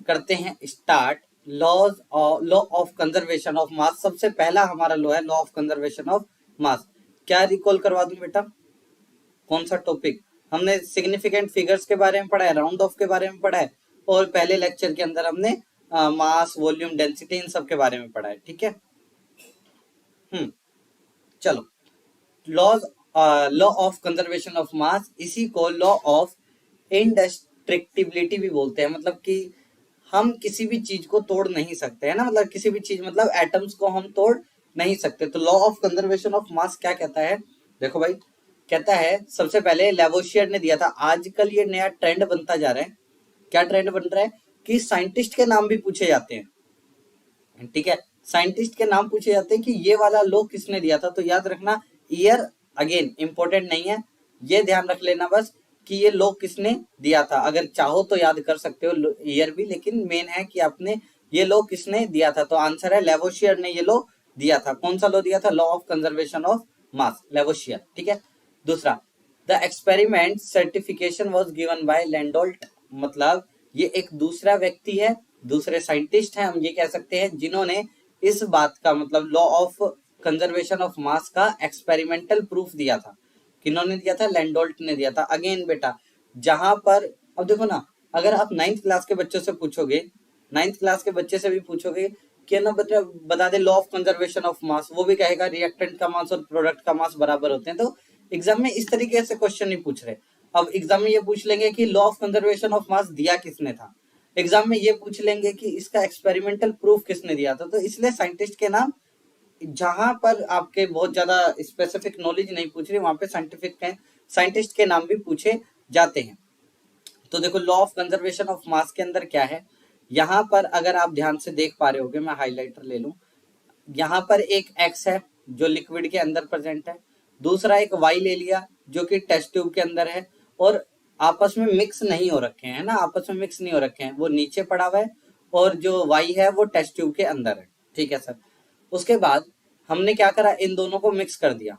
करते हैं start law of conservation of मास। सबसे पहला हमारा लॉ है लॉ ऑफ कंजर्वेशन ऑफ मास। क्या रिकॉल करवा दूं बेटा, कौन सा टॉपिक? हमने सिग्निफिकेंट फिगर्स के बारे में पढ़ा है, राउंड ऑफ के बारे में पढ़ा है, और पहले लेक्चर के अंदर हमने मास, वॉल्यूम, डेंसिटी, इन सब के बारे में पढ़ा है। ठीक है, चलो लॉ ऑफ कंजर्वेशन ऑफ मास, इसी को लॉ ऑफ इंडेस्ट्रक्टिबिलिटी भी बोलते हैं। मतलब कि हम किसी भी चीज को तोड़ नहीं सकते है ना, मतलब किसी भी चीज, मतलब एटम्स को हम तोड़ नहीं सकते। तो लॉ ऑफ कंजर्वेशन ऑफ मास क्या कहता है? देखो भाई, कहता है सबसे पहले लेवोशियर ने दिया था। आजकल ये नया ट्रेंड बनता जा रहा है। क्या ट्रेंड बन रहा है कि साइंटिस्ट के नाम भी पूछे जाते हैं। ठीक है, साइंटिस्ट के नाम पूछे जाते हैं कि ये वाला लॉ किसने दिया था। तो याद रखना, ईयर अगेन इंपॉर्टेंट नहीं है, ये ध्यान रख लेना बस कि ये लॉ किसने दिया था। अगर चाहो तो याद कर सकते हो ईयर भी, लेकिन मेन है कि आपने ये लॉ किसने दिया था। तो आंसर है लेवोशियर ने ये लॉ दिया था। कौन सा लॉ दिया था? Law of conservation of mass, Lavoisier. ठीक है, दूसरा, the experiment certification was given by Landolt. मतलब ये एक दूसरा व्यक्ति है, दूसरे साइंटिस्ट हैं, हम ये कह सकते हैं, जिन्होंने इस बात का, मतलब लॉ ऑफ कंजर्वेशन ऑफ मास का एक्सपेरिमेंटल प्रूफ दिया था। किन्होंने दिया था? लैंडोल्ट ने दिया था। अगेन बेटा, जहां पर, अब देखो ना, अगर आप 9th क्लास के बच्चों से पूछोगे, 9th क्लास के बच्चे से भी पूछोगे कि ना बता दे law of conservation of mass, वो भी कहेगा रिएक्टेंट का मास और प्रोडक्ट का मास बराबर होते हैं। तो एग्जाम में इस तरीके से क्वेश्चन नहीं पूछ रहे। अब एग्जाम में ये पूछ लेंगे कि लॉ ऑफ कंजर्वेशन ऑफ मास दिया किसने था। एग्जाम में ये पूछ लेंगे कि इसका एक्सपेरिमेंटल प्रूफ किसने दिया था। तो इसलिए साइंटिस्ट के नाम, जहां पर आपके बहुत ज्यादा स्पेसिफिक नॉलेज नहीं पूछ रही, वहां पे साइंटिस्ट के नाम भी पूछे जाते हैं। तो देखो लॉ ऑफ कंजर्वेशन ऑफ मास के अंदर क्या है, यहाँ पर अगर आप ध्यान से देख पा रहे होगे, मैं हाइलाइटर ले लूं, यहाँ पर एक एक्स है जो लिक्विड के अंदर प्रेजेंट है, दूसरा एक वाई ले लिया जो कि टेस्ट ट्यूब के अंदर है, और आपस में मिक्स नहीं हो रखे हैं ना, आपस में मिक्स नहीं हो रखे हैं, वो नीचे पड़ा हुआ है, और जो वाई है वो टेस्ट ट्यूब के अंदर है। ठीक है सर, उसके बाद हमने क्या करा, इन दोनों को मिक्स कर दिया,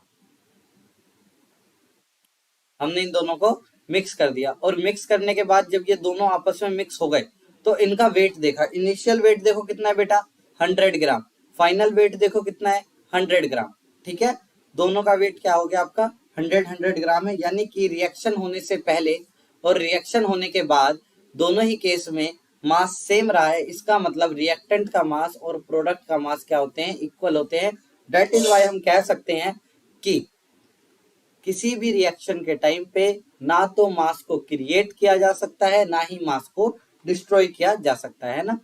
हमने इन दोनों को मिक्स कर दिया, और मिक्स करने के बाद जब ये दोनों आपस में मिक्स हो गए तो इनका वेट देखा। इनिशियल वेट देखो कितना है बेटा, 100 ग्राम। फाइनल वेट देखो कितना है, 100 ग्राम। ठीक है, दोनों का वेट क्या हो गया आपका, 100 ग्राम है। यानी कि रिएक्शन होने से पहले और रिएक्शन होने के बाद दोनों ही केस में मास सेम रहा है। इसका मतलब रिएक्टेंट का मास और प्रोडक्ट का मास क्या होते हैं, इक्वल होते हैं। दैट इज वाई हम कह सकते हैं कि किसी भी रिएक्शन के टाइम पे ना तो मास को क्रिएट किया जा सकता है, ना ही मास को डिस्ट्रॉय किया जा सकता है ना।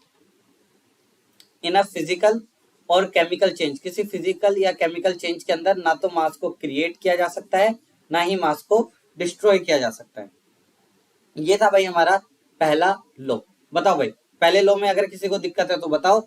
इन अ फिजिकल और केमिकल चेंज, किसी फिजिकल या केमिकल चेंज के अंदर ना तो मास को क्रिएट किया जा सकता है, ना ही मास को डिस्ट्रॉय किया जा सकता है। ये था भाई हमारा पहला लॉ। बताओ भाई, पहले लॉ में अगर किसी को दिक्कत है तो बताओ,